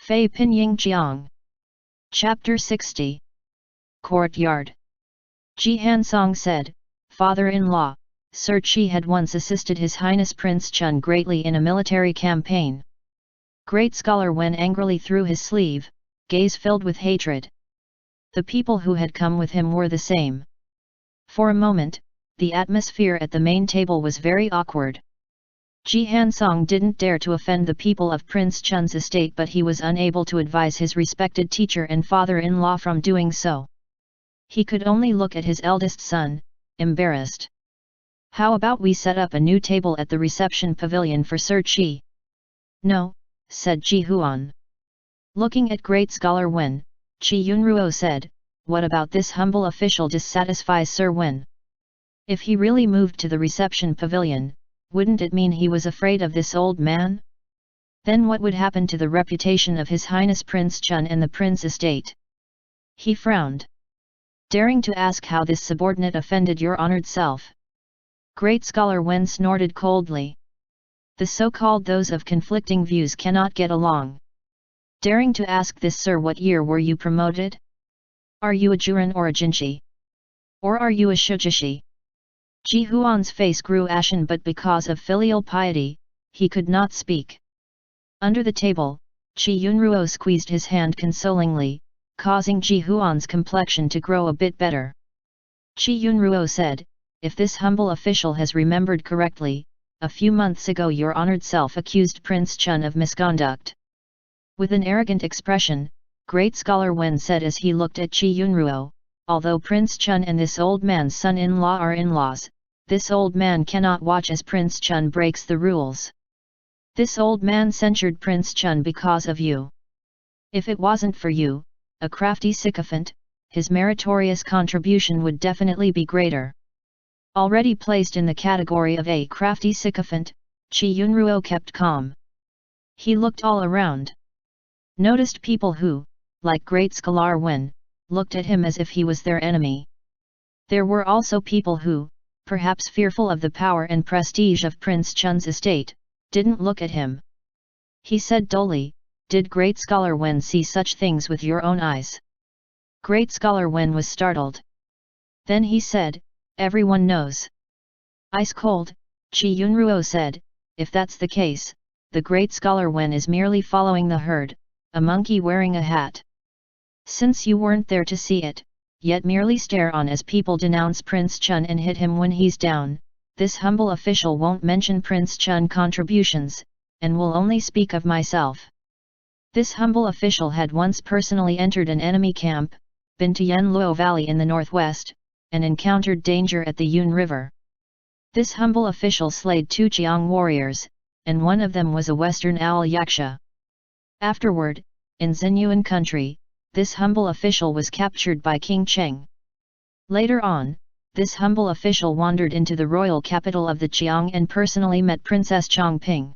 Fpyq. Chapter 60. Courtyard. Ji Hansong said, "Father-in-law, Sir Qi had once assisted His Highness Prince Chun greatly in a military campaign." Great scholar Wen angrily threw his sleeve, gaze filled with hatred. The people who had come with him were the same. For a moment, the atmosphere at the main table was very awkward. Ji Hansong didn't dare to offend the people of Prince Chun's estate, but he was unable to advise his respected teacher and father-in-law from doing so. He could only look at his eldest son, embarrassed. "How about we set up a new table at the reception pavilion for Sir Qi?" "No," said Ji Huan. Looking at great scholar Wen, Qi Yunruo said, "What about this humble official dissatisfies Sir Wen? If he really moved to the reception pavilion, wouldn't it mean he was afraid of this old man? Then what would happen to the reputation of His Highness Prince Chun and the Prince estate?" He frowned. "Daring to ask how this subordinate offended your honored self?" Great scholar Wen snorted coldly. "The so-called those of conflicting views cannot get along. Daring to ask this, sir, what year were you promoted? Are you a Juren or a Jinshi? Or are you a Shujishi?" Ji Huan's face grew ashen, but because of filial piety, he could not speak. Under the table, Qi Yunruo squeezed his hand consolingly, causing Ji Huan's complexion to grow a bit better. Qi Yunruo said, "If this humble official has remembered correctly, a few months ago your honored self accused Prince Chun of misconduct." With an arrogant expression, great scholar Wen said as he looked at Qi Yunruo, "Although Prince Chun and this old man's son-in-law are in-laws, this old man cannot watch as Prince Chun breaks the rules. This old man censured Prince Chun because of you. If it wasn't for you, a crafty sycophant, his meritorious contribution would definitely be greater." Already placed in the category of a crafty sycophant, Qi Yunruo kept calm. He looked all around. Noticed people who, like great scholar Wen, looked at him as if he was their enemy. There were also people who, perhaps fearful of the power and prestige of Prince Chun's estate, didn't look at him. He said dully, "Did great scholar Wen see such things with your own eyes?" Great scholar Wen was startled. Then he said, "Everyone knows." Ice cold, Qi Yunruo said, "If that's the case, the great scholar Wen is merely following the herd, a monkey wearing a hat. Since you weren't there to see it, yet merely stare on as people denounce Prince Chun and hit him when he's down, this humble official won't mention Prince Chun contributions, and will only speak of myself." This humble official had once personally entered an enemy camp, been to Yenluo Valley in the northwest, and encountered danger at the Yun River. This humble official slayed 2 Jiang warriors, and one of them was a western owl yaksha. Afterward, in Xinyuan country, this humble official was captured by King Cheng. Later on, this humble official wandered into the royal capital of the Jiang and personally met Princess Chongping.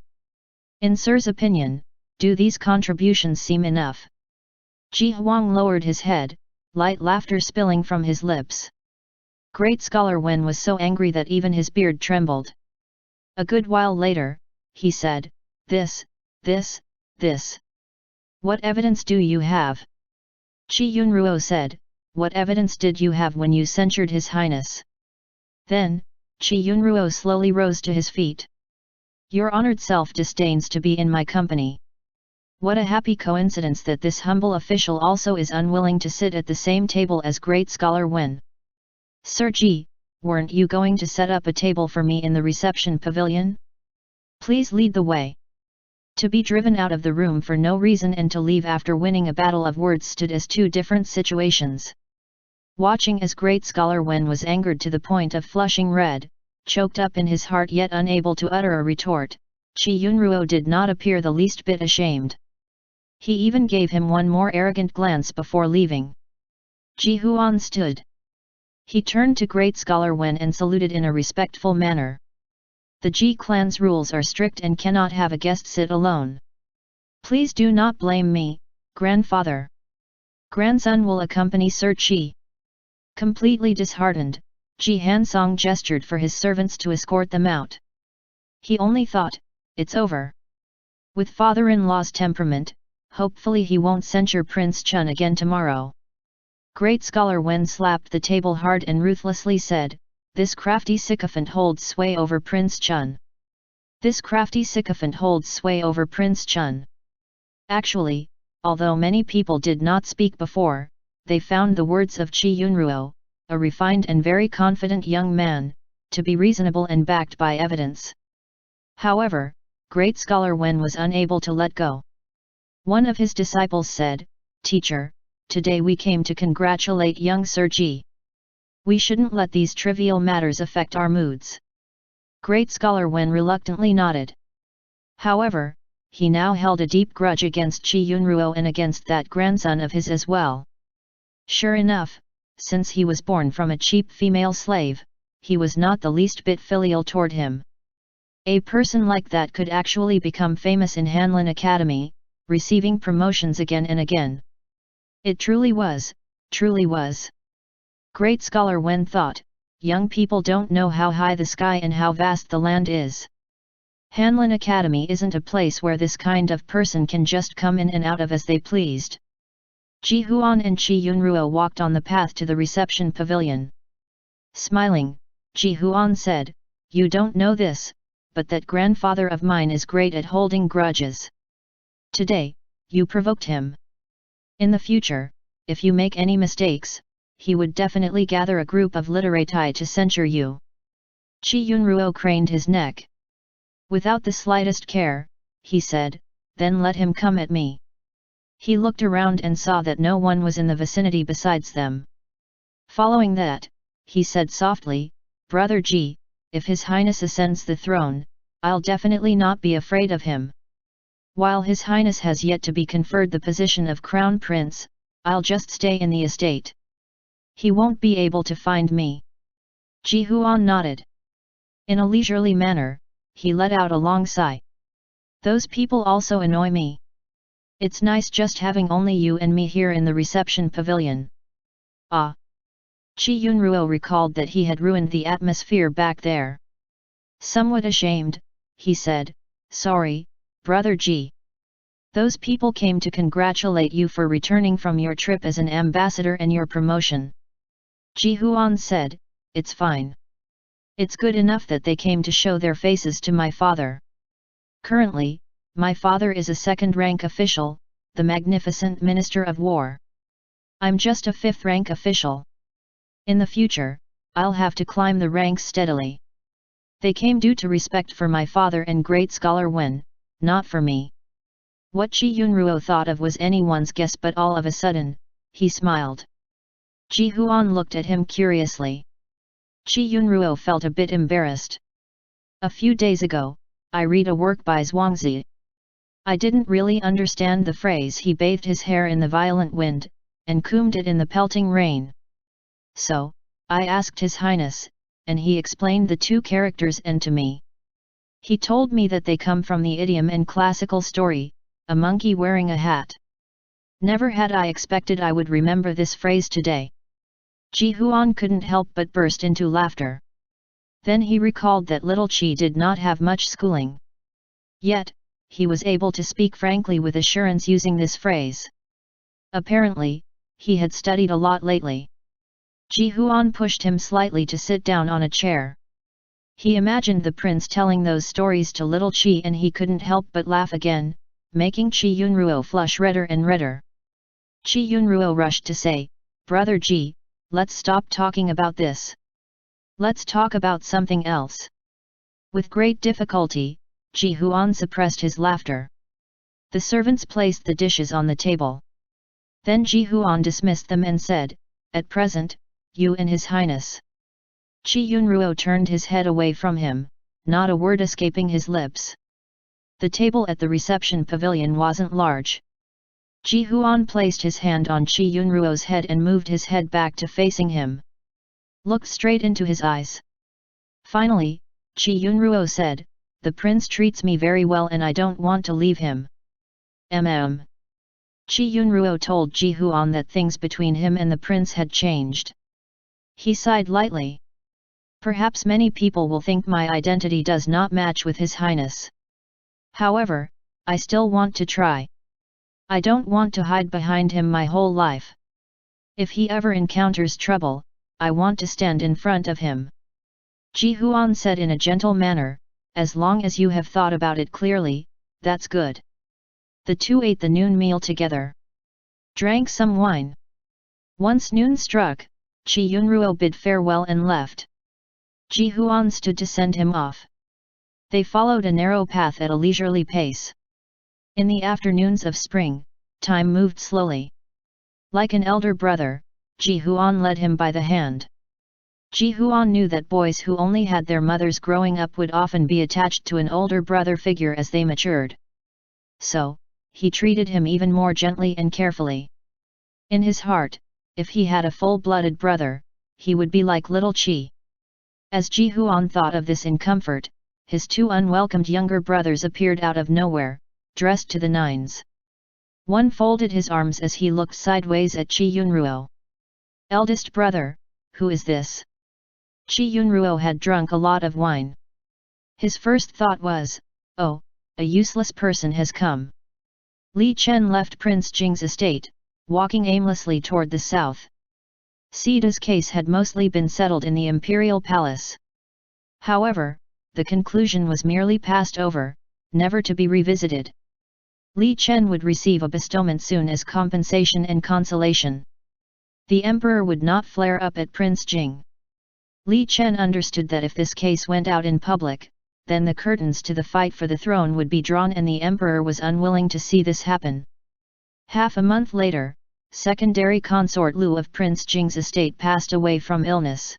In Sir's opinion, do these contributions seem enough? Ji Huang lowered his head, light laughter spilling from his lips. Great scholar Wen was so angry that even his beard trembled. A good while later, he said, This. What evidence do you have?" Qi Yunruo said, "What evidence did you have when you censured His Highness?" Then, Qi Yunruo slowly rose to his feet. "Your honored self disdains to be in my company. What a happy coincidence that this humble official also is unwilling to sit at the same table as great scholar Wen. Sir Ji, weren't you going to set up a table for me in the reception pavilion? Please lead the way." To be driven out of the room for no reason and to leave after winning a battle of words stood as 2 different situations. Watching as great scholar Wen was angered to the point of flushing red, choked up in his heart yet unable to utter a retort, Qi Yunruo did not appear the least bit ashamed. He even gave him one more arrogant glance before leaving. Ji Huan stood. He turned to great scholar Wen and saluted in a respectful manner. "The Ji clan's rules are strict and cannot have a guest sit alone. Please do not blame me, grandfather. Grandson will accompany Sir Qi." Completely disheartened, Ji Hansong gestured for his servants to escort them out. He only thought, "It's over." With father-in-law's temperament, hopefully he won't censure Prince Chun again tomorrow. Great scholar Wen slapped the table hard and ruthlessly said, "This crafty sycophant holds sway over Prince Chun. This crafty sycophant holds sway over Prince Chun." Actually, although many people did not speak before, they found the words of Qi Yunruo, a refined and very confident young man, to be reasonable and backed by evidence. However, great scholar Wen was unable to let go. One of his disciples said, "Teacher, today we came to congratulate young Sir Ji. We shouldn't let these trivial matters affect our moods." Great scholar Wen reluctantly nodded. However, he now held a deep grudge against Qi Yunruo and against that grandson of his as well. Sure enough, since he was born from a cheap female slave, he was not the least bit filial toward him. A person like that could actually become famous in Hanlin Academy, receiving promotions again and again. It truly was, truly was. Great scholar Wen thought, young people don't know how high the sky and how vast the land is. Hanlin Academy isn't a place where this kind of person can just come in and out of as they pleased. Ji Huan and Qi Yunruo walked on the path to the reception pavilion. Smiling, Ji Huan said, "You don't know this, but that grandfather of mine is great at holding grudges. Today, you provoked him. In the future, if you make any mistakes, he would definitely gather a group of literati to censure you." Qi Yunruo craned his neck. Without the slightest care, he said, "Then let him come at me." He looked around and saw that no one was in the vicinity besides them. Following that, he said softly, "Brother Ji, if His Highness ascends the throne, I'll definitely not be afraid of him. While His Highness has yet to be conferred the position of Crown Prince, I'll just stay in the estate. He won't be able to find me." Ji Huan nodded. In a leisurely manner, he let out a long sigh. "Those people also annoy me. It's nice just having only you and me here in the reception pavilion." Ah! Qi Yunruo recalled that he had ruined the atmosphere back there. Somewhat ashamed, he said, "Sorry, Brother Ji. Those people came to congratulate you for returning from your trip as an ambassador and your promotion." Ji Huan said, "It's fine. It's good enough that they came to show their faces to my father. Currently, my father is a second-rank official, the magnificent Minister of War. I'm just a fifth-rank official. In the future, I'll have to climb the ranks steadily. They came due to respect for my father and great scholar Wen, not for me." What Qi Yunruo thought of was anyone's guess, but all of a sudden, he smiled. Ji Huan looked at him curiously. Qi Yunruo felt a bit embarrassed. "A few days ago, I read a work by Zhuangzi. I didn't really understand the phrase 'he bathed his hair in the violent wind, and combed it in the pelting rain.' So, I asked His Highness, and he explained the two characters and to me. He told me that they come from the idiom and classical story, 'a monkey wearing a hat.' Never had I expected I would remember this phrase today." Ji Huan couldn't help but burst into laughter. Then he recalled that little Qi did not have much schooling. Yet, he was able to speak frankly with assurance using this phrase. Apparently, he had studied a lot lately. Ji Huan pushed him slightly to sit down on a chair. He imagined the prince telling those stories to little Qi and he couldn't help but laugh again, making Qi Yunruo flush redder and redder. Qi Yunruo rushed to say, "Brother Ji, let's stop talking about this. Let's talk about something else." With great difficulty, Ji Huan suppressed his laughter. The servants placed the dishes on the table. Then Ji Huan dismissed them and said, "At present, you and His Highness." Qi Yunruo turned his head away from him, not a word escaping his lips. The table at the reception pavilion wasn't large. Ji Huan placed his hand on Qi Yunruo's head and moved his head back to facing him. Looked straight into his eyes. Finally, Qi Yunruo said, "The prince treats me very well and I don't want to leave him." Qi Yunruo told Ji Huan that things between him and the prince had changed. He sighed lightly. "Perhaps many people will think my identity does not match with His Highness. However, I still want to try. I don't want to hide behind him my whole life. If he ever encounters trouble, I want to stand in front of him. Ji Huan said in a gentle manner, as long as you have thought about it clearly, that's good. The two ate the noon meal together. Drank some wine. Once noon struck, Qi Yunruo bid farewell and left. Ji Huan stood to send him off. They followed a narrow path at a leisurely pace. In the afternoons of spring, time moved slowly. Like an elder brother, Ji Huan led him by the hand. Ji Huan knew that boys who only had their mothers growing up would often be attached to an older brother figure as they matured. So, he treated him even more gently and carefully. In his heart, if he had a full-blooded brother, he would be like little Qi. As Ji Huan thought of this in comfort, his two unwelcomed younger brothers appeared out of nowhere, dressed to the nines. One folded his arms as he looked sideways at Qi Yunruo. Eldest brother, who is this? Qi Yunruo had drunk a lot of wine. His first thought was, oh, a useless person has come. Li Chen left Prince Jing's estate, walking aimlessly toward the south. Sida's case had mostly been settled in the imperial palace. However, the conclusion was merely passed over, never to be revisited. Li Chen would receive a bestowment soon as compensation and consolation. The emperor would not flare up at Prince Jing. Li Chen understood that if this case went out in public, then the curtains to the fight for the throne would be drawn, and the emperor was unwilling to see this happen. Half a month later, secondary consort Lu of Prince Jing's estate passed away from illness.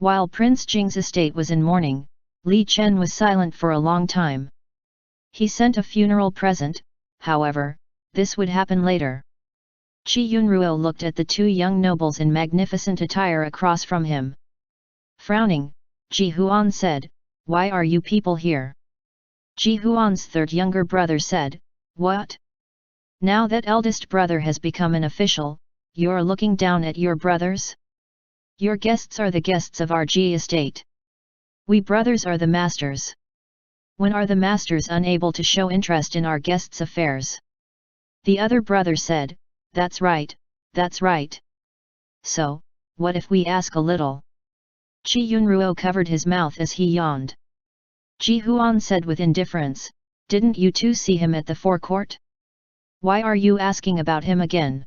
While Prince Jing's estate was in mourning, Li Chen was silent for a long time. He sent a funeral present, however, this would happen later. Qi Yunruo looked at the two young nobles in magnificent attire across from him. Frowning, Ji Huan said, "Why are you people here?" Ji Huan's third younger brother said, "What? Now that eldest brother has become an official, you're looking down at your brothers? Your guests are the guests of our Ji estate. We brothers are the masters. When are the masters unable to show interest in our guests' affairs?" The other brother said, "That's right, that's right. So, what if we ask a little?" Qi Yunruo covered his mouth as he yawned. Ji Huan said with indifference, "Didn't you two see him at the forecourt? Why are you asking about him again?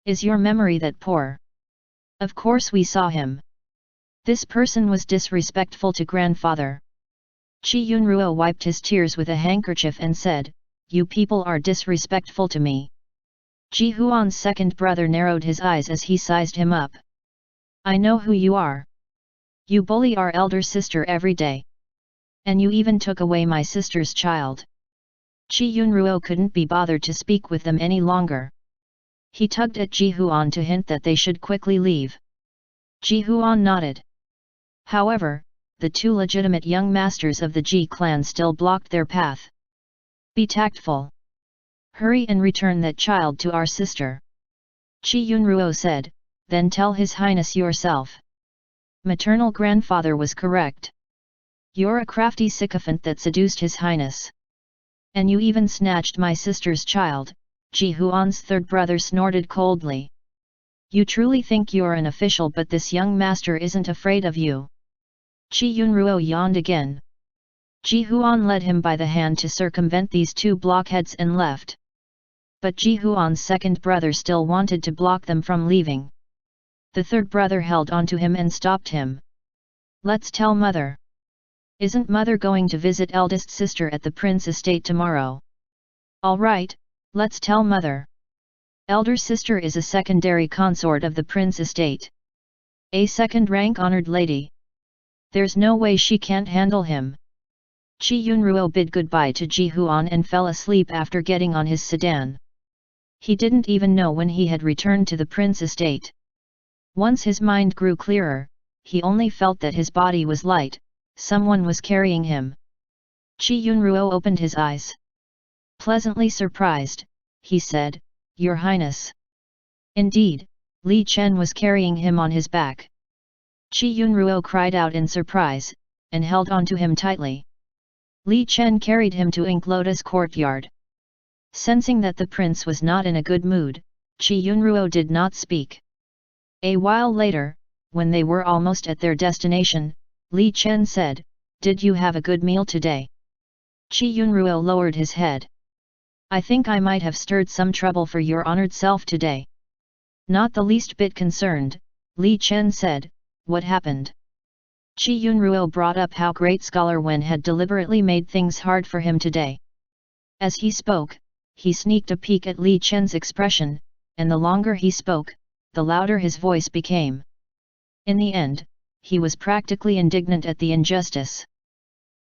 Is your memory that poor?" "Of course we saw him. This person was disrespectful to grandfather." Qi Yunruo wiped his tears with a handkerchief and said, "You people are disrespectful to me." Ji Huan's second brother narrowed his eyes as he sized him up. "I know who you are. You bully our elder sister every day. And you even took away my sister's child." Qi Yunruo couldn't be bothered to speak with them any longer. He tugged at Ji Huan to hint that they should quickly leave. Ji Huan nodded. However, the two legitimate young masters of the Ji clan still blocked their path. "Be tactful. Hurry and return that child to our sister," Qi Yunruo said, "then tell His Highness yourself. Maternal grandfather was correct. You're a crafty sycophant that seduced His Highness. And you even snatched my sister's child," Ji Huan's third brother snorted coldly. "You truly think you're an official, but this young master isn't afraid of you." Qi Yunruo yawned again. Ji Huan led him by the hand to circumvent these two blockheads and left. But Ji Huan's second brother still wanted to block them from leaving. The third brother held onto him and stopped him. "Let's tell mother. Isn't mother going to visit eldest sister at the prince estate tomorrow?" "All right, let's tell mother. Elder sister is a secondary consort of the prince estate. A second-rank honored lady. There's no way she can't handle him." Qi Yunruo bid goodbye to Ji Huan and fell asleep after getting on his sedan. He didn't even know when he had returned to the prince estate. Once his mind grew clearer, he only felt that his body was light, someone was carrying him. Qi Yunruo opened his eyes. Pleasantly surprised, he said, "Your Highness." Indeed, Li Chen was carrying him on his back. Qi Yunruo cried out in surprise, and held onto him tightly. Li Chen carried him to Ink Lotus courtyard. Sensing that the prince was not in a good mood, Qi Yunruo did not speak. A while later, when they were almost at their destination, Li Chen said, "Did you have a good meal today?" Qi Yunruo lowered his head. "I think I might have stirred some trouble for your honored self today." Not the least bit concerned, Li Chen said, "What happened?" Qi Yunruo brought up how great scholar Wen had deliberately made things hard for him today. As he spoke, he sneaked a peek at Li Chen's expression, and the longer he spoke, the louder his voice became. In the end, he was practically indignant at the injustice.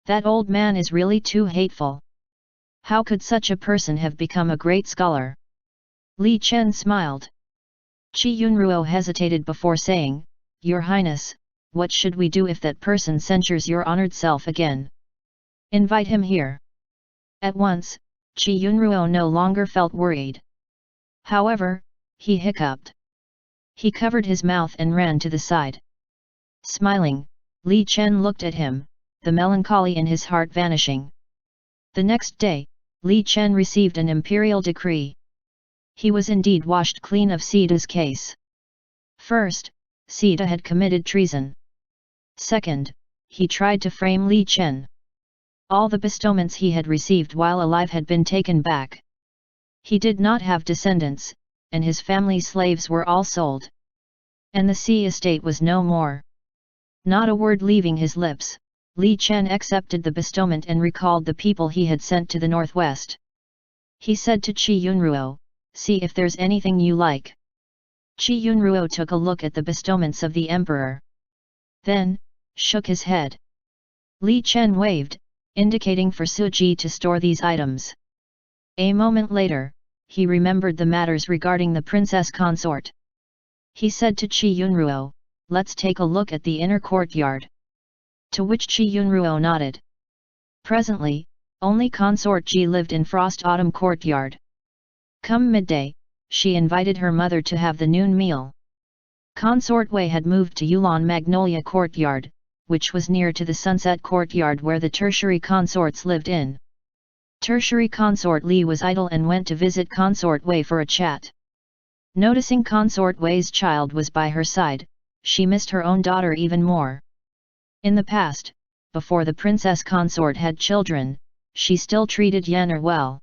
That old man is really too hateful. How could such a person have become a great scholar? Li Chen smiled. Qi Yunruo hesitated before saying, "Your Highness, what should we do if that person censures your honored self again?" "Invite him here." At once, Qi Yunruo no longer felt worried. However, he hiccuped. He covered his mouth and ran to the side. Smiling, Li Chen looked at him, the melancholy in his heart vanishing. The next day, Li Chen received an imperial decree. He was indeed washed clean of Sida's case. First, Sida had committed treason. Second, he tried to frame Li Chen. All the bestowments he had received while alive had been taken back. He did not have descendants, and his family's slaves were all sold. And the sea estate was no more. Not a word leaving his lips, Li Chen accepted the bestowment and recalled the people he had sent to the northwest. He said to Qi Yunruo, "See if there's anything you like." Qi Yunruo took a look at the bestowments of the emperor. Then, shook his head. Li Chen waved, indicating for Suji to store these items. A moment later, he remembered the matters regarding the princess consort. He said to Qi Yunruo, "Let's take a look at the inner courtyard." To which Qi Yunruo nodded. Presently, only Consort Ji lived in Frost Autumn courtyard. Come midday, she invited her mother to have the noon meal. Consort Wei had moved to Yulan Magnolia courtyard, which was near to the Sunset courtyard where the tertiary consorts lived in. Tertiary consort Li was idle and went to visit Consort Wei for a chat. Noticing Consort Wei's child was by her side, she missed her own daughter even more. In the past, before the princess consort had children, she still treated Yan'er well.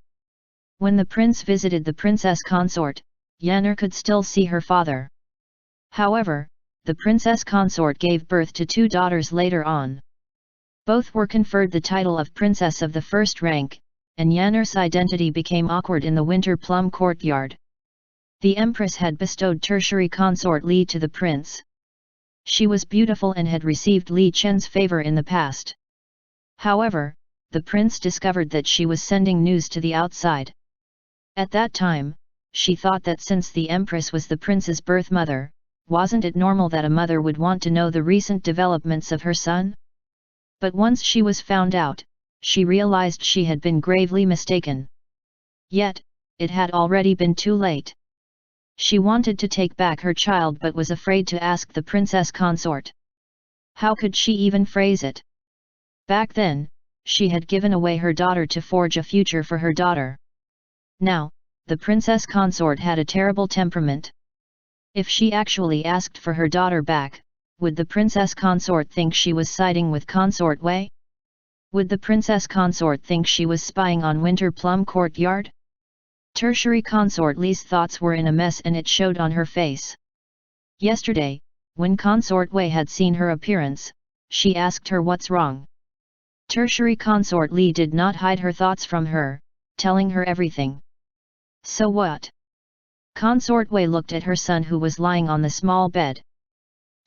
When the prince visited the princess consort, Yan'er could still see her father. However, the princess consort gave birth to 2 daughters later on. Both were conferred the title of princess of the first rank, and Yan'er's identity became awkward in the winter plum courtyard. The empress had bestowed tertiary consort Li to the prince. She was beautiful and had received Li Chen's favor in the past. However, the prince discovered that she was sending news to the outside. At that time, she thought that since the empress was the prince's birth mother, wasn't it normal that a mother would want to know the recent developments of her son? But once she was found out, she realized she had been gravely mistaken. Yet, it had already been too late. She wanted to take back her child but was afraid to ask the princess consort. How could she even phrase it? Back then, she had given away her daughter to forge a future for her daughter. Now, the princess consort had a terrible temperament. If she actually asked for her daughter back, would the princess consort think she was siding with Consort Wei? Would the princess consort think she was spying on Winter Plum Courtyard? Tertiary consort Li's thoughts were in a mess and it showed on her face. Yesterday, when Consort Wei had seen her appearance, she asked her what's wrong. Tertiary consort Li did not hide her thoughts from her, telling her everything. So what? Consort Wei looked at her son who was lying on the small bed.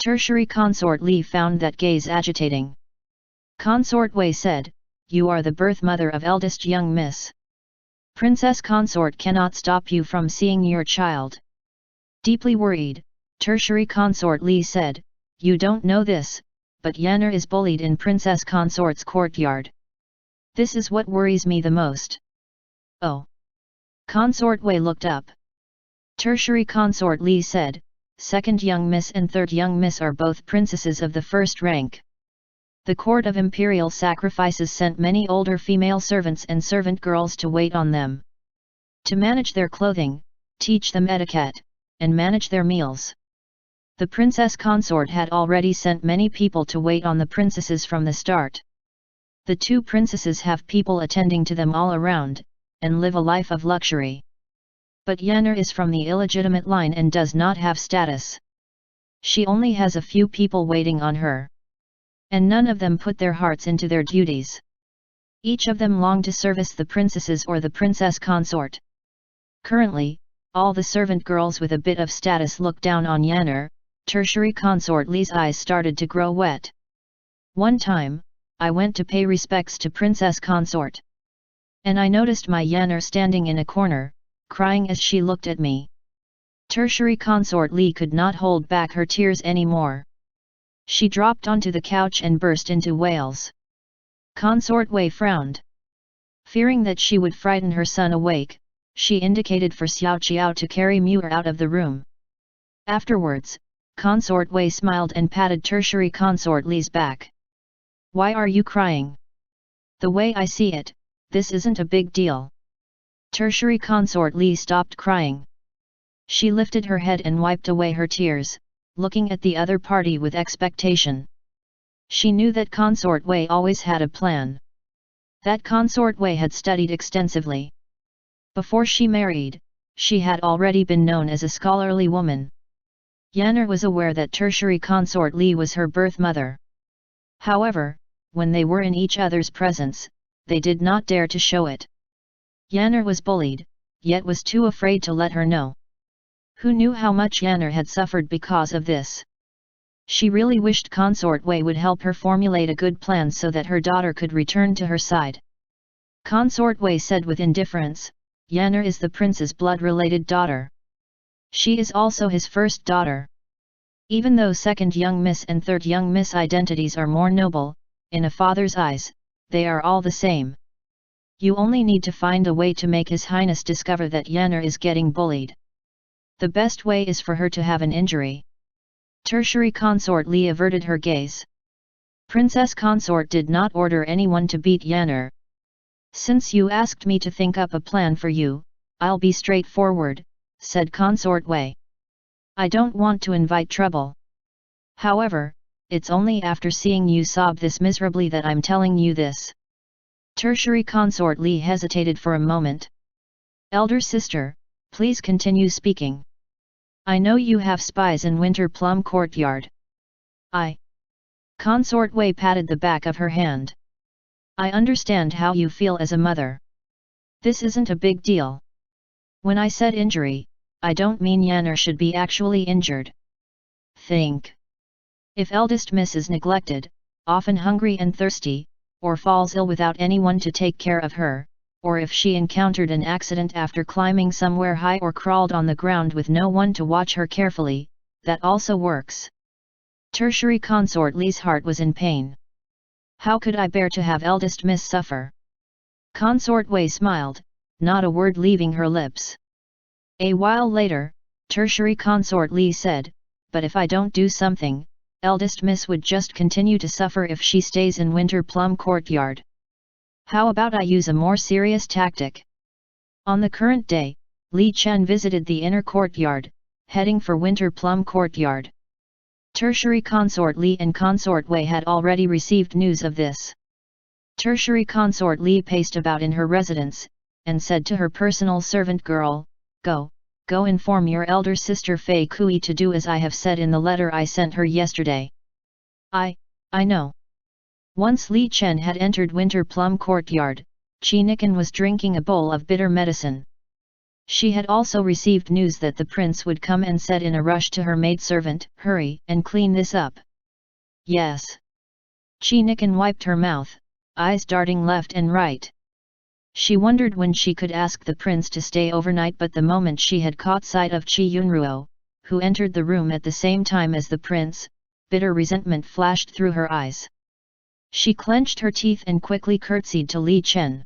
Tertiary consort Li found that gaze agitating. Consort Wei said, "You are the birth mother of eldest young miss. Princess consort cannot stop you from seeing your child." Deeply worried, tertiary consort Li said, "You don't know this, but Yan'er is bullied in princess consort's courtyard. This is what worries me the most." Oh! Consort Wei looked up. Tertiary consort Li said, "Second young miss and third young miss are both princesses of the first rank. The court of imperial sacrifices sent many older female servants and servant girls to wait on them. to manage their clothing, teach them etiquette, and manage their meals. The princess consort had already sent many people to wait on the princesses from the start. The two princesses have people attending to them all around, and live a life of luxury. But Yener is from the illegitimate line and does not have status. She only has a few people waiting on her. And none of them put their hearts into their duties. Each of them long to service the princesses or the princess consort. Currently, all the servant girls with a bit of status look down on Yener. Tertiary consort Li's eyes started to grow wet. One time, I went to pay respects to princess consort. And I noticed my Yener standing in a corner, crying as she looked at me. Tertiary consort Li could not hold back her tears anymore. She dropped onto the couch and burst into wails. Consort Wei frowned. Fearing that she would frighten her son awake, she indicated for Xiao Qiao to carry Muir out of the room. Afterwards, Consort Wei smiled and patted tertiary consort Li's back. Why are you crying? The way I see it, this isn't a big deal. Tertiary consort Li stopped crying. She lifted her head and wiped away her tears, looking at the other party with expectation. She knew that Consort Wei always had a plan. That Consort Wei had studied extensively. Before she married, she had already been known as a scholarly woman. Yener was aware that tertiary consort Li was her birth mother. However, when they were in each other's presence, they did not dare to show it. Yener was bullied, yet was too afraid to let her know. Who knew how much Yener had suffered because of this? She really wished Consort Wei would help her formulate a good plan so that her daughter could return to her side. Consort Wei said with indifference, Yener is the prince's blood-related daughter. She is also his first daughter. Even though second young miss and third young miss identities are more noble, in a father's eyes, they are all the same. You only need to find a way to make His Highness discover that Yener is getting bullied. The best way is for her to have an injury. Tertiary consort Li averted her gaze. Princess consort did not order anyone to beat Yener. Since you asked me to think up a plan for you, I'll be straightforward, said Consort Wei. I don't want to invite trouble. However, it's only after seeing you sob this miserably that I'm telling you this. Tertiary consort Li hesitated for a moment. Elder sister, please continue speaking. I know you have spies in Winter Plum Courtyard. Consort Wei patted the back of her hand. I understand how you feel as a mother. This isn't a big deal. When I said injury, I don't mean Yener should be actually injured. Think. If eldest miss is neglected, often hungry and thirsty, or falls ill without anyone to take care of her, or if she encountered an accident after climbing somewhere high or crawled on the ground with no one to watch her carefully, that also works. Tertiary consort Li's heart was in pain. How could I bear to have eldest miss suffer? Consort Wei smiled, not a word leaving her lips. A while later, tertiary consort Li said, but if I don't do something, eldest miss would just continue to suffer if she stays in Winter Plum Courtyard. How about I use a more serious tactic? On the current day, Li Chen visited the inner courtyard, heading for Winter Plum Courtyard. Tertiary consort Li and consort Wei had already received news of this. Tertiary consort Li paced about in her residence, and said to her personal servant girl, Go inform your elder sister Fpyq to do as I have said in the letter I sent her yesterday. I know. Once Li Chen had entered Winter Plum Courtyard, Qi Nikan was drinking a bowl of bitter medicine. She had also received news that the prince would come and said in a rush to her maidservant, hurry and clean this up. Yes. Qi Nikan wiped her mouth, eyes darting left and right. She wondered when she could ask the prince to stay overnight, but the moment she had caught sight of Qi Yunruo, who entered the room at the same time as the prince, bitter resentment flashed through her eyes. She clenched her teeth and quickly curtsied to Li Chen.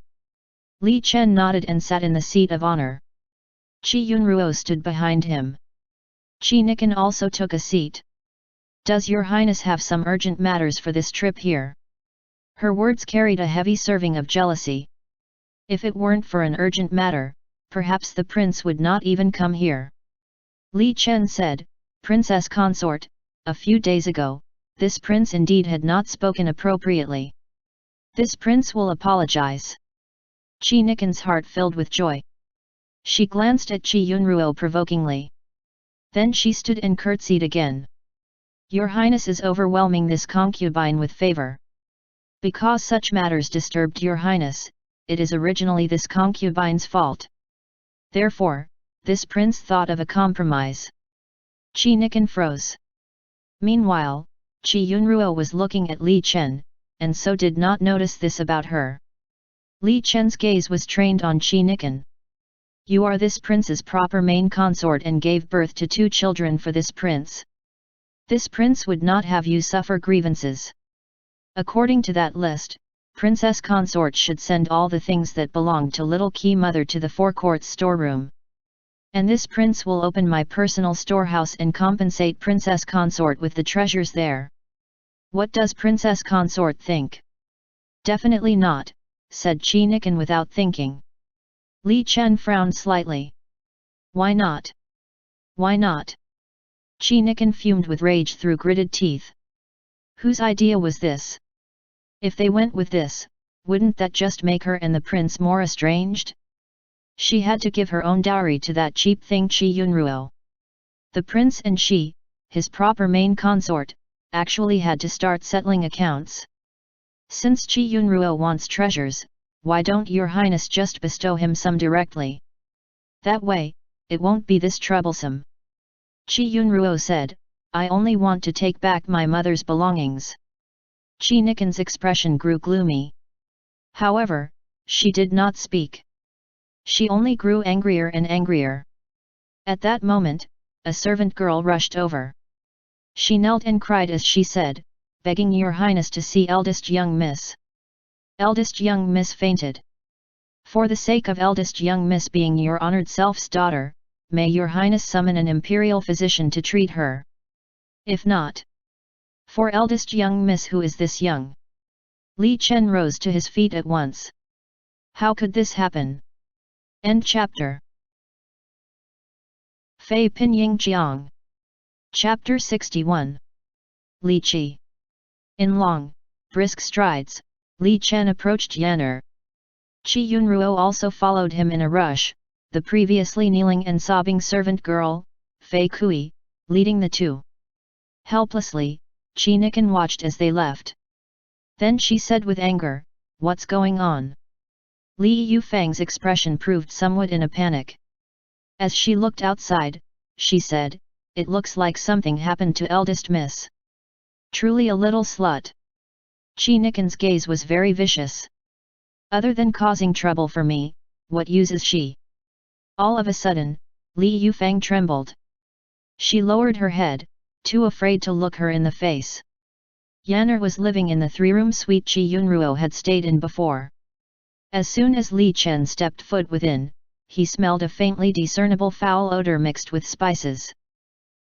Li Chen nodded and sat in the seat of honor. Qi Yunruo stood behind him. Qi Nikan also took a seat. Does your highness have some urgent matters for this trip here? Her words carried a heavy serving of jealousy. If it weren't for an urgent matter, perhaps the prince would not even come here. Li Chen said, Princess Consort, a few days ago, this prince indeed had not spoken appropriately. This prince will apologize. Qi Nikan's heart filled with joy. She glanced at Qi Yunruo provokingly. Then she stood and curtsied again. Your Highness is overwhelming this concubine with favor. Because such matters disturbed your Highness, it is originally this concubine's fault. Therefore, this prince thought of a compromise. Qi Nikan froze. Meanwhile, Qi Yunruo was looking at Li Chen, and so did not notice this about her. Li Chen's gaze was trained on Qi Nikan. You are this prince's proper main consort and gave birth to 2 children for this prince. This prince would not have you suffer grievances. According to that list, Princess Consort should send all the things that belonged to little Qi mother to the forecourt's storeroom. And this prince will open my personal storehouse and compensate Princess Consort with the treasures there. What does Princess Consort think? Definitely not, said Qi Nikan without thinking. Li Chen frowned slightly. Why not? Why not? Qi Nikan fumed with rage through gritted teeth. Whose idea was this? If they went with this, wouldn't that just make her and the prince more estranged? She had to give her own dowry to that cheap thing Qi Yunruo. The prince and she, his proper main consort, actually had to start settling accounts. Since Qi Yunruo wants treasures, why don't your Highness just bestow him some directly? That way, it won't be this troublesome. Qi Yunruo said, I only want to take back my mother's belongings. Qi Nikan's expression grew gloomy. However, she did not speak. She only grew angrier and angrier. At that moment, a servant girl rushed over. She knelt and cried as she said, begging your Highness to see eldest young miss. Eldest young miss fainted. For the sake of eldest young miss being your honored self's daughter, may your Highness summon an imperial physician to treat her. If not. For eldest young miss, who is this young? Li Chen rose to his feet at once. How could this happen? End chapter. Fpyq Jiang. Chapter 61. Li Qi. In long, brisk strides, Li Chen approached Yan'er. Qi Yunruo also followed him in a rush, the previously kneeling and sobbing servant girl, Fpyq, leading the two. Helplessly, Qi Nikan watched as they left. Then she said with anger, What's going on? Li Yufang's expression proved somewhat in a panic. As she looked outside, she said, It looks like something happened to eldest miss. Truly a little slut. Qi Nikan's gaze was very vicious. Other than causing trouble for me, what use is she? All of a sudden, Li Yufang trembled. She lowered her head, too afraid to look her in the face. Yan'er was living in the 3-room suite Qi Yunruo had stayed in before. As soon as Li Chen stepped foot within, he smelled a faintly discernible foul odor mixed with spices.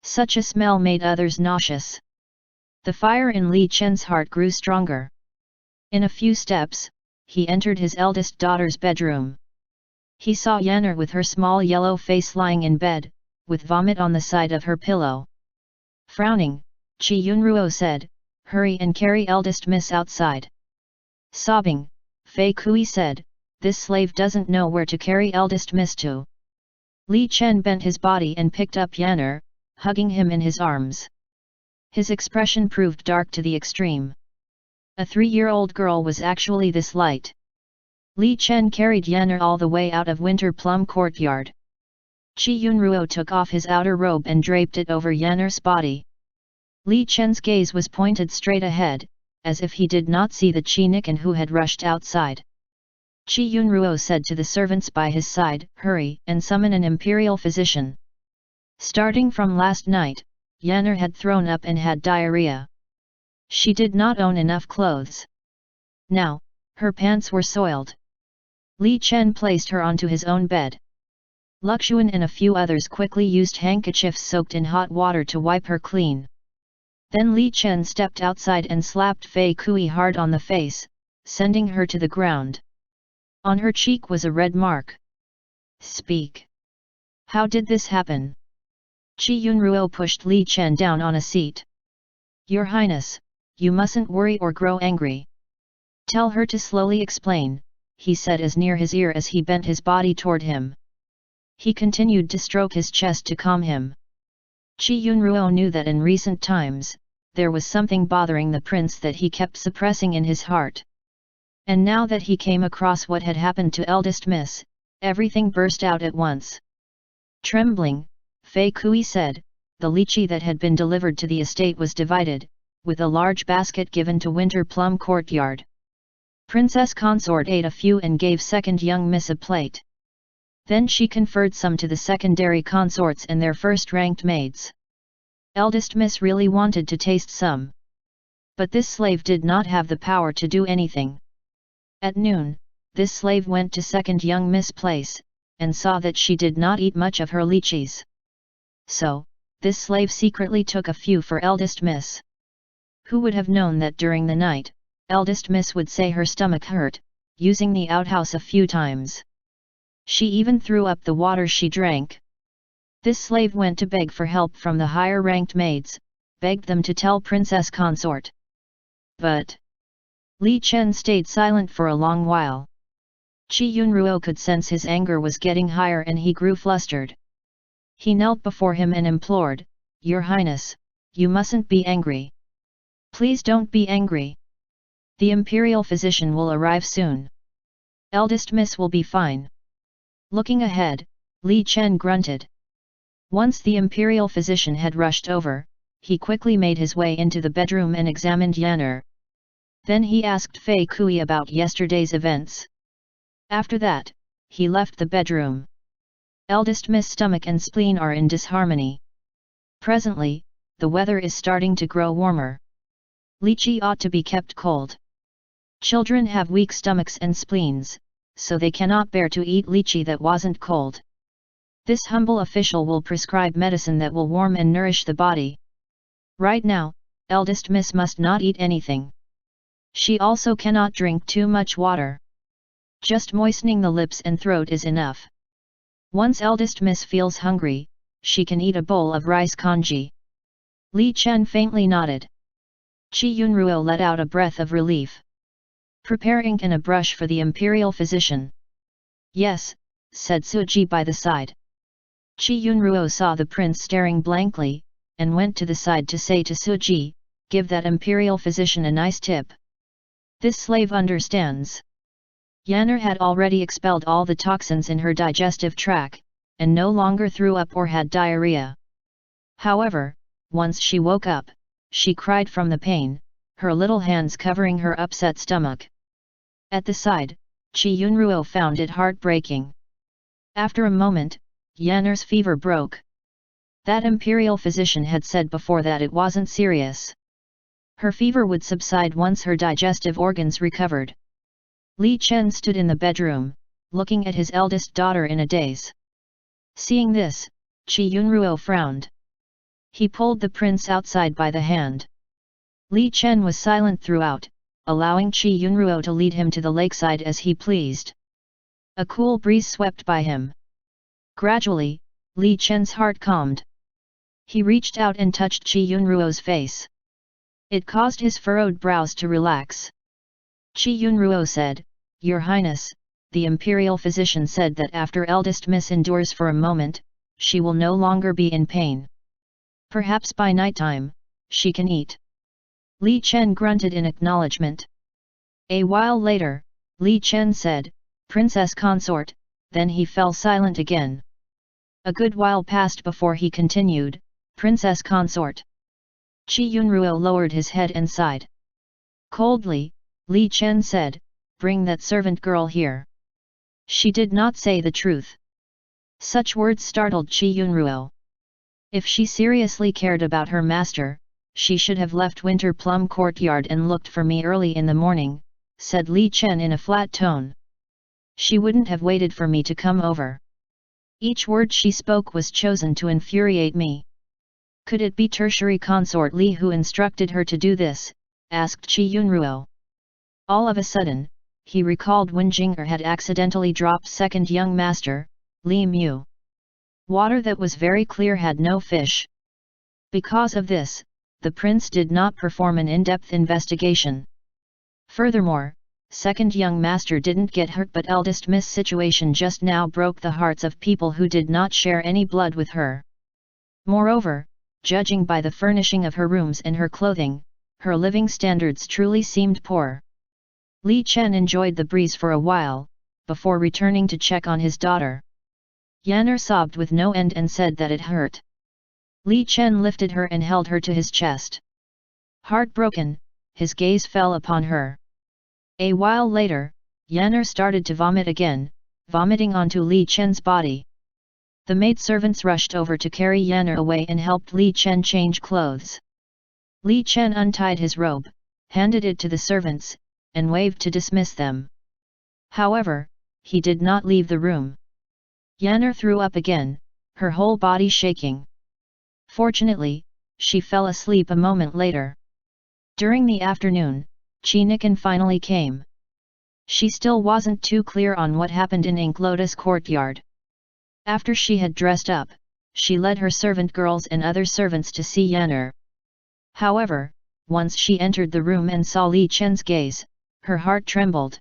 Such a smell made others nauseous. The fire in Li Chen's heart grew stronger. In a few steps, he entered his eldest daughter's bedroom. He saw Yan'er with her small yellow face lying in bed, with vomit on the side of her pillow. Frowning, Qi Yunruo said, Hurry and carry eldest miss outside. Sobbing, Fpyq said, This slave doesn't know where to carry eldest miss to. Li Chen bent his body and picked up Yan'er, hugging him in his arms. His expression proved dark to the extreme. A 3-year-old girl was actually this light. Li Chen carried Yan'er all the way out of Winter Plum Courtyard. Qi Yunruo took off his outer robe and draped it over Yan'er's body. Li Chen's gaze was pointed straight ahead, as if he did not see the Qi Nikan who had rushed outside. Qi Yunruo said to the servants by his side, Hurry and summon an imperial physician. Starting from last night, Yan'er had thrown up and had diarrhea. She did not own enough clothes. Now, her pants were soiled. Li Chen placed her onto his own bed. Luxuan and a few others quickly used handkerchiefs soaked in hot water to wipe her clean. Then Li Chen stepped outside and slapped Fpyq hard on the face, sending her to the ground. On her cheek was a red mark. Speak. How did this happen? Qi Yunruo pushed Li Chen down on a seat. Your Highness, you mustn't worry or grow angry. Tell her to slowly explain, he said as near his ear as he bent his body toward him. He continued to stroke his chest to calm him. Qi Yunruo knew that in recent times, there was something bothering the prince that he kept suppressing in his heart. And now that he came across what had happened to eldest miss, everything burst out at once. Trembling, Fpyq said, the lychee that had been delivered to the estate was divided, with a large basket given to Winter Plum Courtyard. Princess Consort ate a few and gave second young miss a plate. Then she conferred some to the secondary consorts and their first-ranked maids. Eldest miss really wanted to taste some. But this slave did not have the power to do anything. At noon, this slave went to second young miss place, and saw that she did not eat much of her lychees. So, this slave secretly took a few for eldest miss. Who would have known that during the night, eldest miss would say her stomach hurt, using the outhouse a few times. She even threw up the water she drank. This slave went to beg for help from the higher-ranked maids, begged them to tell Princess Consort. But Li Chen stayed silent for a long while. Qi Yunruo could sense his anger was getting higher and he grew flustered. He knelt before him and implored, Your Highness, you mustn't be angry. Please don't be angry. The imperial physician will arrive soon. Eldest miss will be fine. Looking ahead, Li Chen grunted. Once the imperial physician had rushed over, he quickly made his way into the bedroom and examined Yanner. Then he asked Fpyq about yesterday's events. After that, he left the bedroom. Eldest miss' stomach and spleen are in disharmony. Presently, the weather is starting to grow warmer. Lychee ought to be kept cold. Children have weak stomachs and spleens, so they cannot bear to eat lychee that wasn't cold. This humble official will prescribe medicine that will warm and nourish the body. Right now, eldest miss must not eat anything. She also cannot drink too much water. Just moistening the lips and throat is enough. Once eldest miss feels hungry, she can eat a bowl of rice congee. Li Chen faintly nodded. Qi Yunruo let out a breath of relief. Prepare ink and a brush for the imperial physician. Yes, said Suji by the side. Qi Yunruo saw the prince staring blankly, and went to the side to say to Suji, give that imperial physician a nice tip. This slave understands. Yanner had already expelled all the toxins in her digestive tract, and no longer threw up or had diarrhea. However, once she woke up, she cried from the pain, her little hands covering her upset stomach. At the side, Qi Yunruo found it heartbreaking. After a moment, Yanner's fever broke. That imperial physician had said before that it wasn't serious. Her fever would subside once her digestive organs recovered. Li Chen stood in the bedroom, looking at his eldest daughter in a daze. Seeing this, Qi Yunruo frowned. He pulled the prince outside by the hand. Li Chen was silent throughout, allowing Qi Yunruo to lead him to the lakeside as he pleased. A cool breeze swept by him. Gradually, Li Chen's heart calmed. He reached out and touched Qi Yunruo's face. It caused his furrowed brows to relax. Qi Yunruo said, Your Highness, the imperial physician said that after eldest miss endures for a moment, she will no longer be in pain. Perhaps by nighttime, she can eat. Li Chen grunted in acknowledgement. A while later, Li Chen said, Princess Consort, then he fell silent again. A good while passed before he continued, Princess Consort. Qi Yunruo lowered his head and sighed. Coldly, Li Chen said, Bring that servant girl here. She did not say the truth. Such words startled Qi Yunruo. If she seriously cared about her master, she should have left Winter Plum Courtyard and looked for me early in the morning, said Li Chen in a flat tone. She wouldn't have waited for me to come over. Each word she spoke was chosen to infuriate me. Could it be tertiary consort Li who instructed her to do this? Asked Qi Yunruo. All of a sudden, he recalled when Jing'er had accidentally dropped second young master, Li Mu. Water that was very clear had no fish. Because of this, the prince did not perform an in-depth investigation. Furthermore, second young master didn't get hurt, but eldest miss situation just now broke the hearts of people who did not share any blood with her. Moreover, judging by the furnishing of her rooms and her clothing, her living standards truly seemed poor. Li Chen enjoyed the breeze for a while, before returning to check on his daughter. Yanner sobbed with no end and said that it hurt. Li Chen lifted her and held her to his chest. Heartbroken, his gaze fell upon her. A while later, Yanner started to vomit again, vomiting onto Li Chen's body. The maidservants rushed over to carry Yanner away and helped Li Chen change clothes. Li Chen untied his robe, handed it to the servants, and waved to dismiss them. However, he did not leave the room. Yanner threw up again, her whole body shaking. Fortunately, she fell asleep a moment later. During the afternoon, Fpyq finally came. She still wasn't too clear on what happened in Ink Lotus courtyard. After she had dressed up, she led her servant girls and other servants to see Yanner. However, once she entered the room and saw Li Chen's gaze, her heart trembled.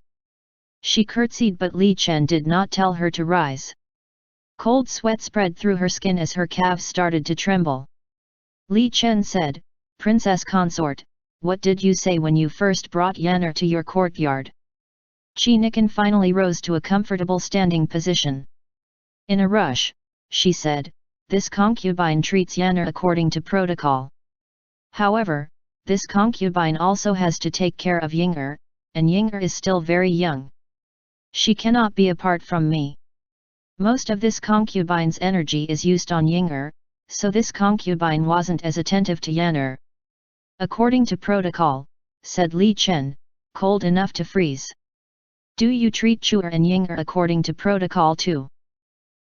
She curtsied, but Li Chen did not tell her to rise. Cold sweat spread through her skin as her calves started to tremble. Li Chen said, "Princess Consort, what did you say when you first brought Yanner to your courtyard?" Fpyq finally rose to a comfortable standing position. In a rush, she said, "This concubine treats Yanner according to protocol. However, this concubine also has to take care of Ying'er, and Ying'er is still very young. She cannot be apart from me. Most of this concubine's energy is used on Ying'er, so this concubine wasn't as attentive to Yanner." "According to protocol," said Li Chen, "cold enough to freeze. Do you treat Chu'er and Ying'er according to protocol too?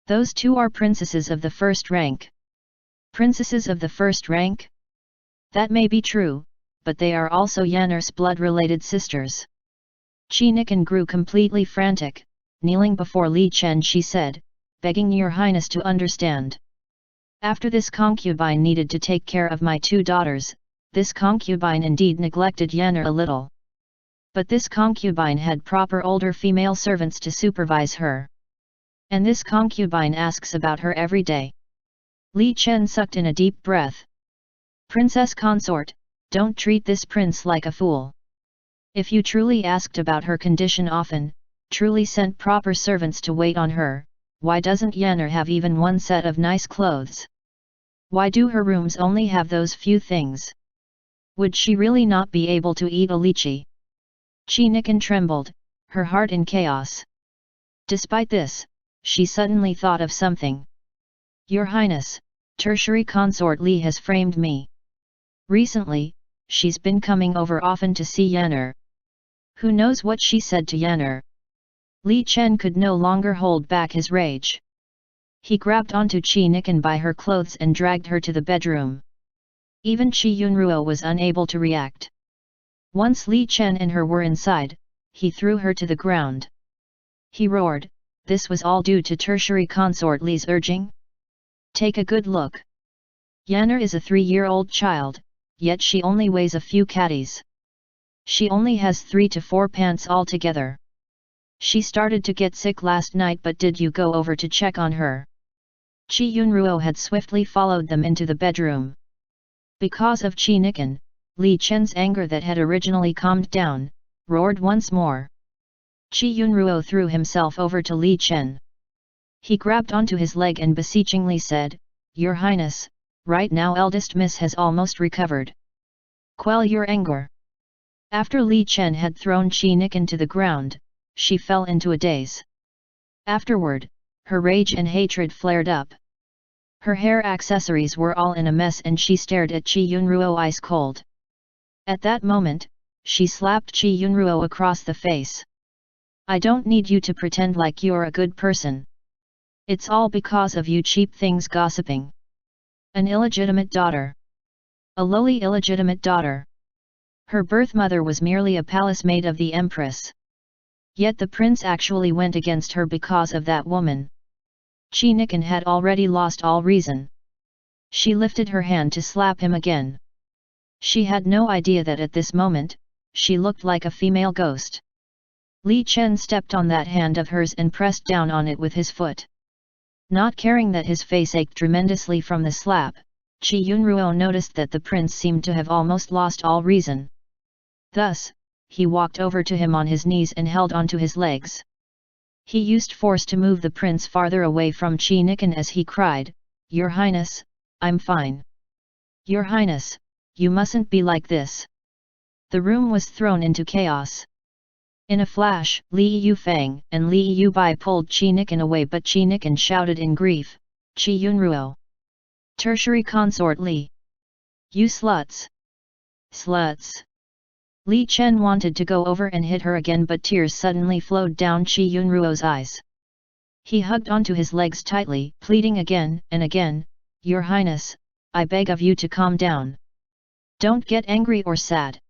Those two are princesses of the first rank." "Princesses of the first rank? That may be true, but they are also Yanner's blood-related sisters." Fpyq grew completely frantic. Kneeling before Li Chen, she said, "Begging your highness to understand. After this concubine needed to take care of my two daughters, this concubine indeed neglected Yanner a little. But this concubine had proper older female servants to supervise her. And this concubine asks about her every day." Li Chen sucked in a deep breath. "Princess Consort, don't treat this prince like a fool. If you truly asked about her condition often, truly sent proper servants to wait on her, why doesn't Yanner have even one set of nice clothes? Why do her rooms only have those few things? Would she really not be able to eat a lychee?" Fpyq trembled, her heart in chaos. Despite this, she suddenly thought of something. "Your Highness, tertiary consort Li has framed me. Recently, she's been coming over often to see Yanner. Who knows what she said to Yanner?" Li Chen could no longer hold back his rage. He grabbed onto Fpyq by her clothes and dragged her to the bedroom. Even Yunruo was unable to react. Once Li Chen and her were inside, he threw her to the ground. He roared, "This was all due to tertiary consort Li's urging? Take a good look. Yanner is a 3-year-old child, yet she only weighs a few catties. She only has 3 to 4 pants altogether. She started to get sick last night, but did you go over to check on her?" Yunruo had swiftly followed them into the bedroom. Because of Fpyq, Li Chen's anger that had originally calmed down, roared once more. Yunruo threw himself over to Li Chen. He grabbed onto his leg and beseechingly said, "Your Highness, right now eldest miss has almost recovered. Quell your anger." After Li Chen had thrown Fpyq to the ground, she fell into a daze. Afterward, her rage and hatred flared up. Her hair accessories were all in a mess and she stared at Yunruo ice cold. At that moment, she slapped Yunruo across the face. "I don't need you to pretend like you're a good person. It's all because of you cheap things gossiping. An illegitimate daughter. A lowly illegitimate daughter. Her birth mother was merely a palace maid of the empress. Yet the prince actually went against her because of that woman. Nikan had already lost all reason. She lifted her hand to slap him again. She had no idea that at this moment, she looked like a female ghost. Li Chen stepped on that hand of hers and pressed down on it with his foot. Not caring that his face ached tremendously from the slap, Qi Yunruo noticed that the prince seemed to have almost lost all reason. Thus, he walked over to him on his knees and held onto his legs. He used force to move the prince farther away from Qi Nikan as he cried, "Your Highness, I'm fine. Your Highness, you mustn't be like this." The room was thrown into chaos. In a flash, Li Yufang and Li Yubai pulled Qi Nikan away, but Qi Nikan shouted in grief, "Qi Yunruo! Tertiary consort Li! You sluts! Sluts!" Li Chen wanted to go over and hit her again, but tears suddenly flowed down Qi Yunruo's eyes. He hugged onto his legs tightly, pleading again and again, "Your Highness, I beg of you to calm down. Don't get angry or sad.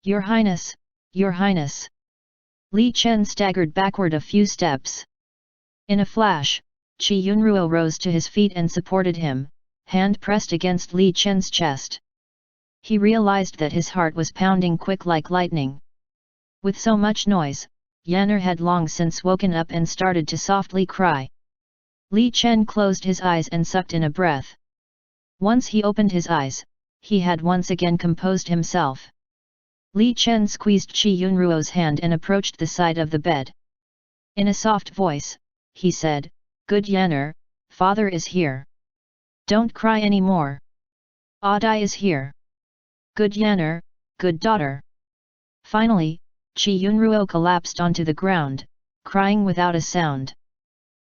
Your Highness, Your Highness." Li Chen staggered backward a few steps. In a flash, Qi Yunruo rose to his feet and supported him, hand pressed against Li Chen's chest. He realized that his heart was pounding quick like lightning. With so much noise, Yanner had long since woken up and started to softly cry. Li Chen closed his eyes and sucked in a breath. Once he opened his eyes, he had once again composed himself. Li Chen squeezed Qi Yunruo's hand and approached the side of the bed. In a soft voice, he said, "Good Yanner, father is here. Don't cry anymore. Adai is here. Good Yanner, good daughter." Finally, Qi Yunruo collapsed onto the ground, crying without a sound.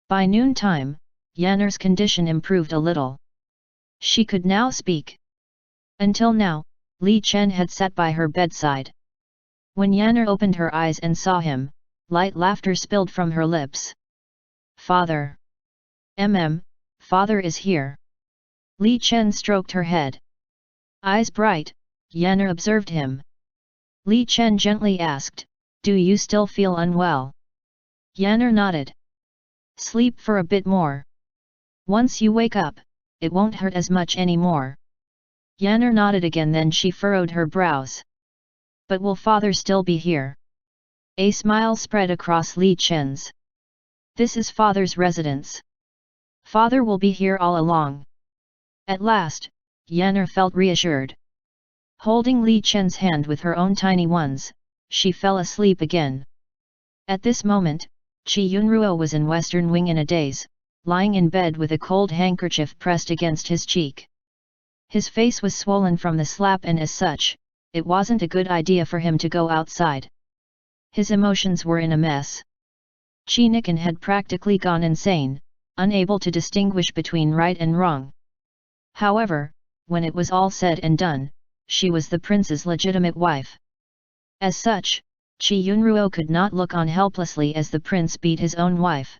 By noontime, Yanner's condition improved a little. She could now speak. Until now, Li Chen had sat by her bedside. When Yanner opened her eyes and saw him, light laughter spilled from her lips. "Father! Father is here." Li Chen stroked her head. Eyes bright, Yanner observed him. Li Chen gently asked, "Do you still feel unwell?" Yanner nodded. "Sleep for a bit more. Once you wake up, it won't hurt as much anymore." Yanner nodded again, then she furrowed her brows. "But will father still be here?" A smile spread across Li Chen's. "This is father's residence. Father will be here all along." At last, Yanner felt reassured. Holding Li Chen's hand with her own tiny ones, she fell asleep again. At this moment, Qi Yunruo was in Western Wing in a daze, lying in bed with a cold handkerchief pressed against his cheek. His face was swollen from the slap, and as such, it wasn't a good idea for him to go outside. His emotions were in a mess. Qi Nikan had practically gone insane, unable to distinguish between right and wrong. However, when it was all said and done, she was the prince's legitimate wife. As such, Qi Yunruo could not look on helplessly as the prince beat his own wife.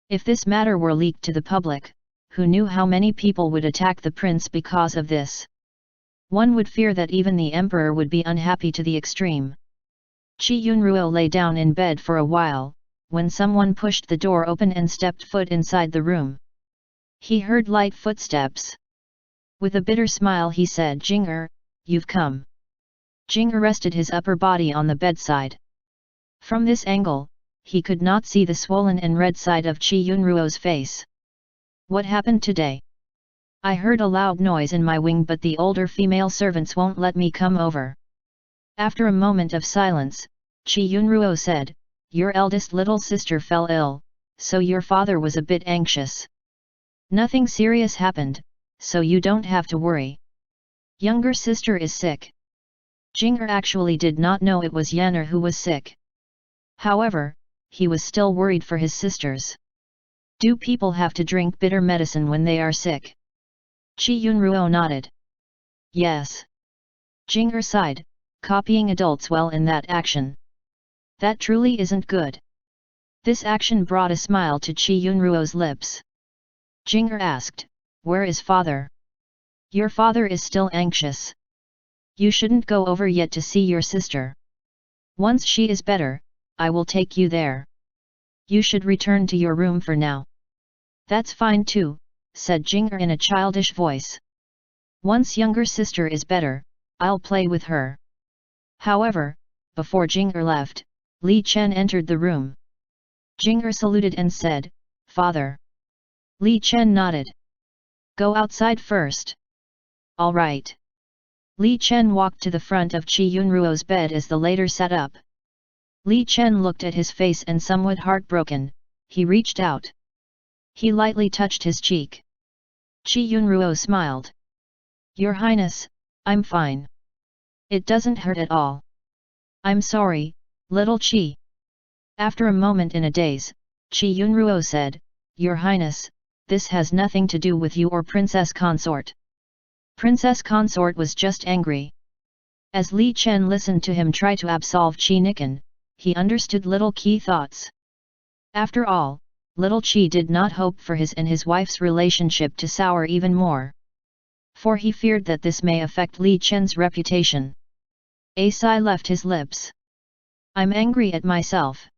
If this matter were leaked to the public, who knew how many people would attack the prince because of this? One would fear that even the emperor would be unhappy to the extreme. Qi Yunruo lay down in bed for a while, when someone pushed the door open and stepped foot inside the room. He heard light footsteps. With a bitter smile he said, "Jing'er, you've come." Jing'er rested his upper body on the bedside. From this angle, he could not see the swollen and red side of Qi Yunruo's face. "What happened today? I heard a loud noise in my wing, but the older female servants won't let me come over." After a moment of silence, Qi Yunruo said, "Your eldest little sister fell ill, so your father was a bit anxious. Nothing serious happened, so you don't have to worry. Younger sister is sick." Jing'er actually did not know it was Yanner who was sick. However, he was still worried for his sisters. Do people have to drink bitter medicine when they are sick? Qi Yunruo nodded. Yes. Jing'er sighed, copying adults well in that action. That truly isn't good. This action brought a smile to Qi Yunruo's lips. Jing'er asked, "Where is father?" "Your father is still anxious. You shouldn't go over yet to see your sister. Once she is better, I will take you there. You should return to your room for now." That's fine too, said Jing'er in a childish voice. Once younger sister is better, I'll play with her. However, before Jing'er left, Li Chen entered the room. Jing'er saluted and said, "Father." Li Chen nodded. "Go outside first." "All right." Li Chen walked to the front of Qi Yunruo's bed as the latter sat up. Li Chen looked at his face and somewhat heartbroken, he reached out. He lightly touched his cheek. Qi Yunruo smiled. "Your Highness, I'm fine. It doesn't hurt at all." "I'm sorry, little Qi." After a moment in a daze, Qi Yunruo said, "Your Highness, this has nothing to do with you or Princess Consort." Princess Consort was just angry. As Li Chen listened to him try to absolve Qi Nikan, he understood little Qi thoughts. After all, little Qi did not hope for his and his wife's relationship to sour even more. For he feared that this may affect Li Chen's reputation. A sigh left his lips. "I'm angry at myself.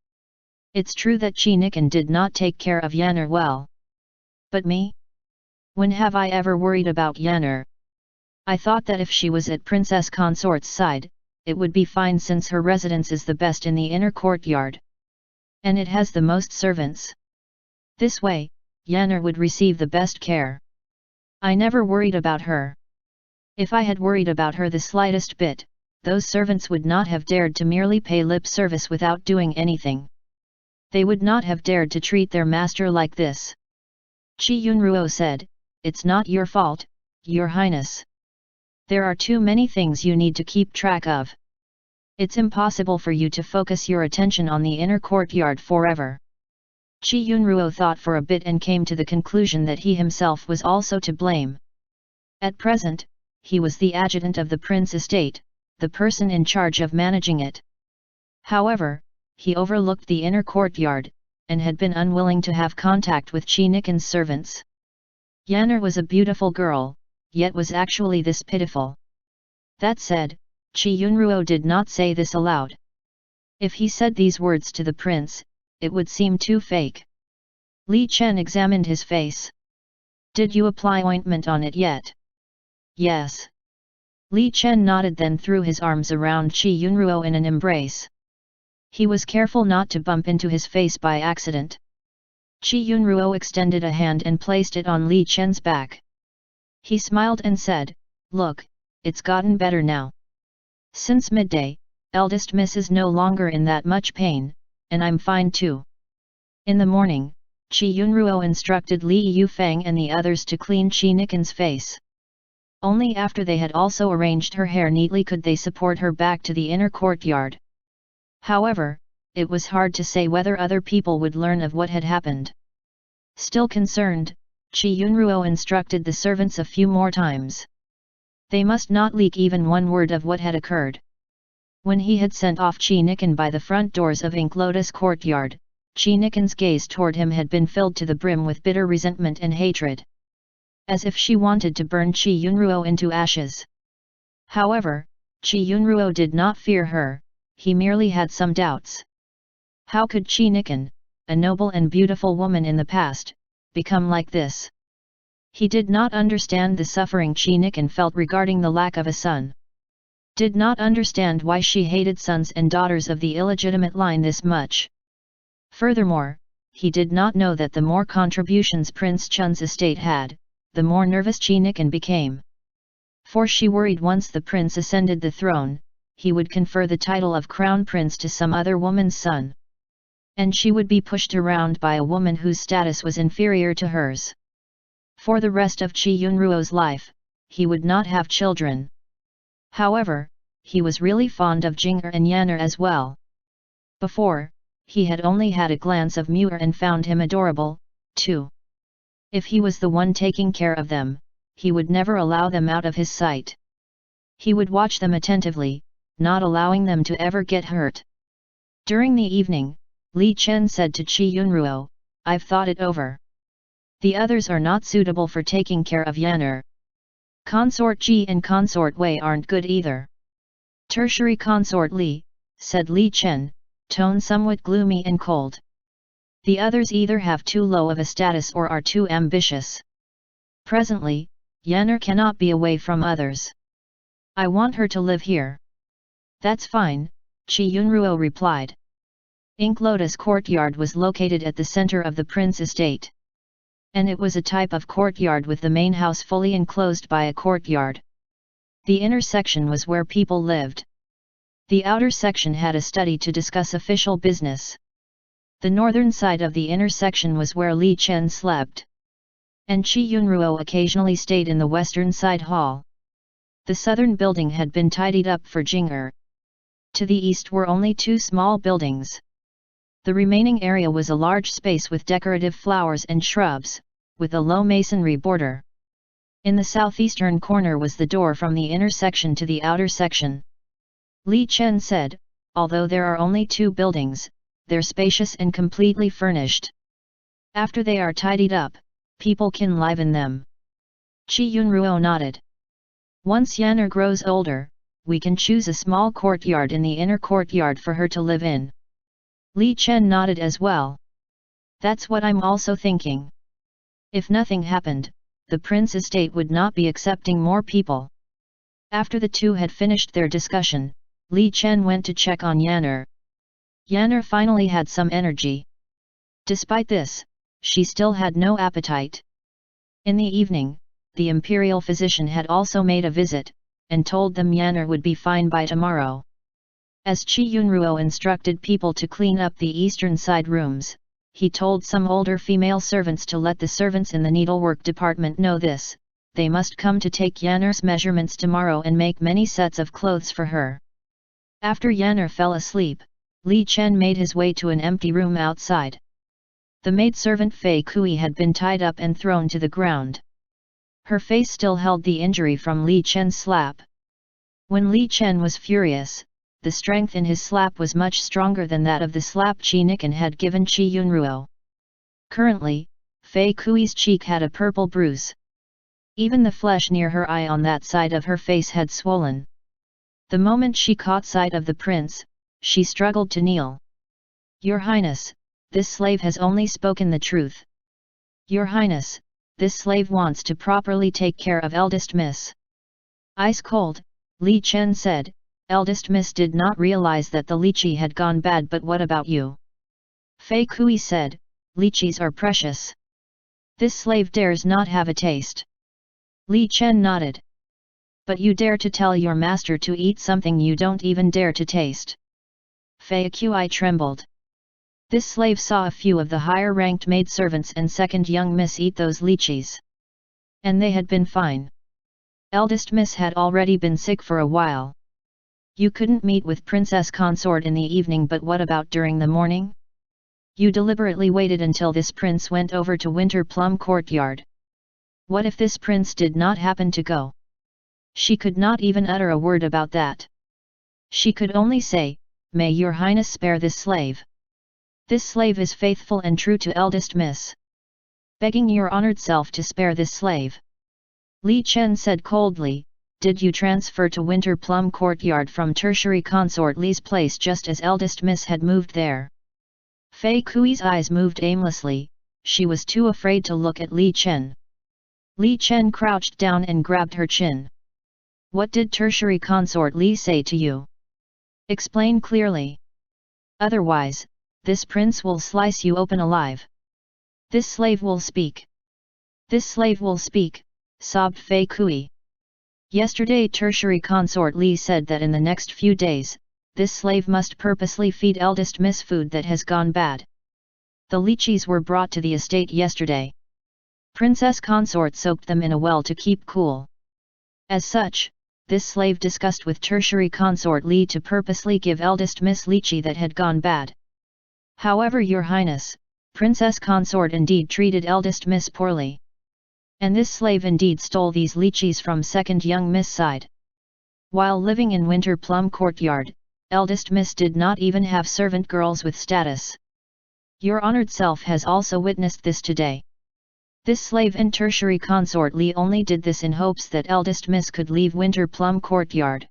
It's true that Qi Nikan did not take care of Yan'er well. But me? When have I ever worried about Yan'er? I thought that if she was at Princess Consort's side, it would be fine since her residence is the best in the inner courtyard. And it has the most servants. This way, Yan'er would receive the best care. I never worried about her. If I had worried about her the slightest bit, those servants would not have dared to merely pay lip service without doing anything. They would not have dared to treat their master like this." Qi Yunruo said, "It's not your fault, Your Highness. There are too many things you need to keep track of. It's impossible for you to focus your attention on the inner courtyard forever." Qi Yunruo thought for a bit and came to the conclusion that he himself was also to blame. At present, he was the adjutant of the prince estate, the person in charge of managing it. However, he overlooked the inner courtyard, and had been unwilling to have contact with Qi Nikan's servants. Yan'er was a beautiful girl, yet was actually this pitiful. That said, Qi Yunruo did not say this aloud. If he said these words to the prince, it would seem too fake. Li Chen examined his face. "Did you apply ointment on it yet?" "Yes." Li Chen nodded, then threw his arms around Qi Yunruo in an embrace. He was careful not to bump into his face by accident. Qi Yunruo extended a hand and placed it on Li Chen's back. He smiled and said, "Look, it's gotten better now. Since midday, eldest miss is no longer in that much pain, and I'm fine too." In the morning, Qi Yunruo instructed Li Yufeng and the others to clean Qi Nikan's face. Only after they had also arranged her hair neatly could they support her back to the inner courtyard. However, it was hard to say whether other people would learn of what had happened. Still concerned, Qi Yunruo instructed the servants a few more times. They must not leak even one word of what had occurred. When he had sent off Qi Nikan by the front doors of Ink Lotus Courtyard, Qi Nikan's gaze toward him had been filled to the brim with bitter resentment and hatred. As if she wanted to burn Qi Yunruo into ashes. However, Qi Yunruo did not fear her, he merely had some doubts. How could Qi Nikan, a noble and beautiful woman in the past, become like this? He did not understand the suffering Qi Nikan felt regarding the lack of a son. Did not understand why she hated sons and daughters of the illegitimate line this much. Furthermore, he did not know that the more contributions Prince Chun's estate had, the more nervous Qi Nikan became. For she worried once the prince ascended the throne, he would confer the title of crown prince to some other woman's son. And she would be pushed around by a woman whose status was inferior to hers. For the rest of Qi Yunruo's life, he would not have children. However, he was really fond of Jing'er and Yan'er as well. Before, he had only had a glance of Mu'er and found him adorable, too. If he was the one taking care of them, he would never allow them out of his sight. He would watch them attentively, not allowing them to ever get hurt. During the evening, Li Chen said to Qi Yunruo, "I've thought it over. The others are not suitable for taking care of Yan'er. Consort Ji and Consort Wei aren't good either." "Tertiary Consort Li," said Li Chen, tone somewhat gloomy and cold. The others either have too low of a status or are too ambitious. Presently, Yanner cannot be away from others. I want her to live here. That's fine, Chi Yunruo replied. Ink Lotus Courtyard was located at the center of the Prince estate. And it was a type of courtyard with the main house fully enclosed by a courtyard. The inner section was where people lived. The outer section had a study to discuss official business. The northern side of the inner section was where Li Chen slept. And Chi Yunruo occasionally stayed in the western side hall. The southern building had been tidied up for Jing'er. To the east were only two small buildings. The remaining area was a large space with decorative flowers and shrubs, with a low masonry border. In the southeastern corner was the door from the inner section to the outer section. Li Chen said, although there are only two buildings, they're spacious and completely furnished. After they are tidied up, people can live in them. Chi Yunruo nodded. Once Yanner grows older, we can choose a small courtyard in the inner courtyard for her to live in. Li Chen nodded as well. That's what I'm also thinking. If nothing happened, the Prince estate would not be accepting more people. After the two had finished their discussion, Li Chen went to check on Yanner. Yanner finally had some energy. Despite this, she still had no appetite. In the evening, the imperial physician had also made a visit, and told them Yanner would be fine by tomorrow. As Chi Yunruo instructed people to clean up the eastern side rooms, he told some older female servants to let the servants in the needlework department know this. They must come to take Yanner's measurements tomorrow and make many sets of clothes for her. After Yanner fell asleep, Li Chen made his way to an empty room outside. The maidservant Fpyq had been tied up and thrown to the ground. Her face still held the injury from Li Chen's slap. When Li Chen was furious, the strength in his slap was much stronger than that of the slap Chi Nikan had given Chi Yunruo. Currently, Fpyq's cheek had a purple bruise. Even the flesh near her eye on that side of her face had swollen. The moment she caught sight of the prince, she struggled to kneel. Your Highness, this slave has only spoken the truth. Your Highness, this slave wants to properly take care of eldest miss. Ice cold, Li Chen said. Eldest miss did not realize that the lychee had gone bad, but what about you? Fpyq said, lychees are precious. This slave dares not have a taste. Li Chen nodded. But you dare to tell your master to eat something you don't even dare to taste. Fpyq trembled. This slave saw a few of the higher-ranked maidservants and second young miss eat those lychees. And they had been fine. Eldest miss had already been sick for a while. You couldn't meet with Princess Consort in the evening, but what about during the morning? You deliberately waited until this prince went over to Winter Plum Courtyard. What if this prince did not happen to go? She could not even utter a word about that. She could only say, may your highness spare this slave. This slave is faithful and true to eldest miss. Begging your honored self to spare this slave. Li Chen said coldly, did you transfer to Winter Plum Courtyard from Tertiary Consort Li's place just as eldest miss had moved there? Fpyq's eyes moved aimlessly, she was too afraid to look at Li Chen. Li Chen crouched down and grabbed her chin. What did Tertiary Consort Li say to you? Explain clearly. Otherwise, this prince will slice you open alive. This slave will speak. This slave will speak, sobbed Fpyq. Yesterday Tertiary Consort Li said that in the next few days, this slave must purposely feed eldest miss food that has gone bad. The lychees were brought to the estate yesterday. Princess Consort soaked them in a well to keep cool. As such, this slave discussed with Tertiary Consort Li to purposely give eldest miss lychee that had gone bad. However, your highness, Princess Consort indeed treated eldest miss poorly. And this slave indeed stole these lychees from second young miss side. While living in Winter Plum Courtyard, eldest miss did not even have servant girls with status. Your honored self has also witnessed this today. This slave and Tertiary Consort Li only did this in hopes that eldest miss could leave Winter Plum Courtyard.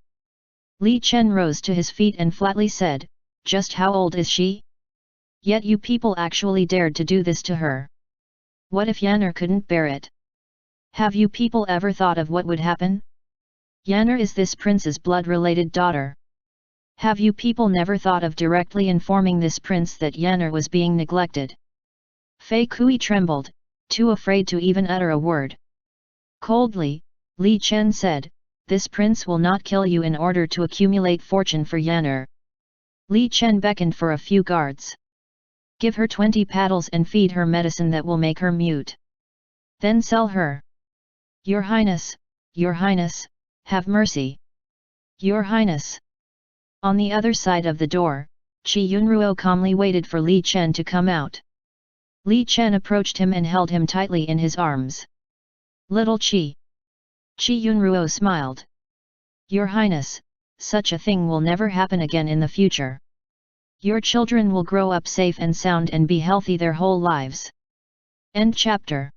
Li Chen rose to his feet and flatly said, just how old is she? Yet you people actually dared to do this to her. What if Yaner couldn't bear it? Have you people ever thought of what would happen? Yaner is this prince's blood-related daughter. Have you people never thought of directly informing this prince that Yaner was being neglected? Fpyq trembled, too afraid to even utter a word. Coldly, Li Chen said, "This prince will not kill you in order to accumulate fortune for Yaner." Li Chen beckoned for a few guards. "Give her 20 paddles and feed her medicine that will make her mute. Then sell her." Your Highness, have mercy. Your Highness." On the other side of the door, Qi Yunruo calmly waited for Li Chen to come out. Li Chen approached him and held him tightly in his arms. "Little Qi." Qi Yunruo smiled. "Your Highness, such a thing will never happen again in the future. Your children will grow up safe and sound and be healthy their whole lives." End chapter.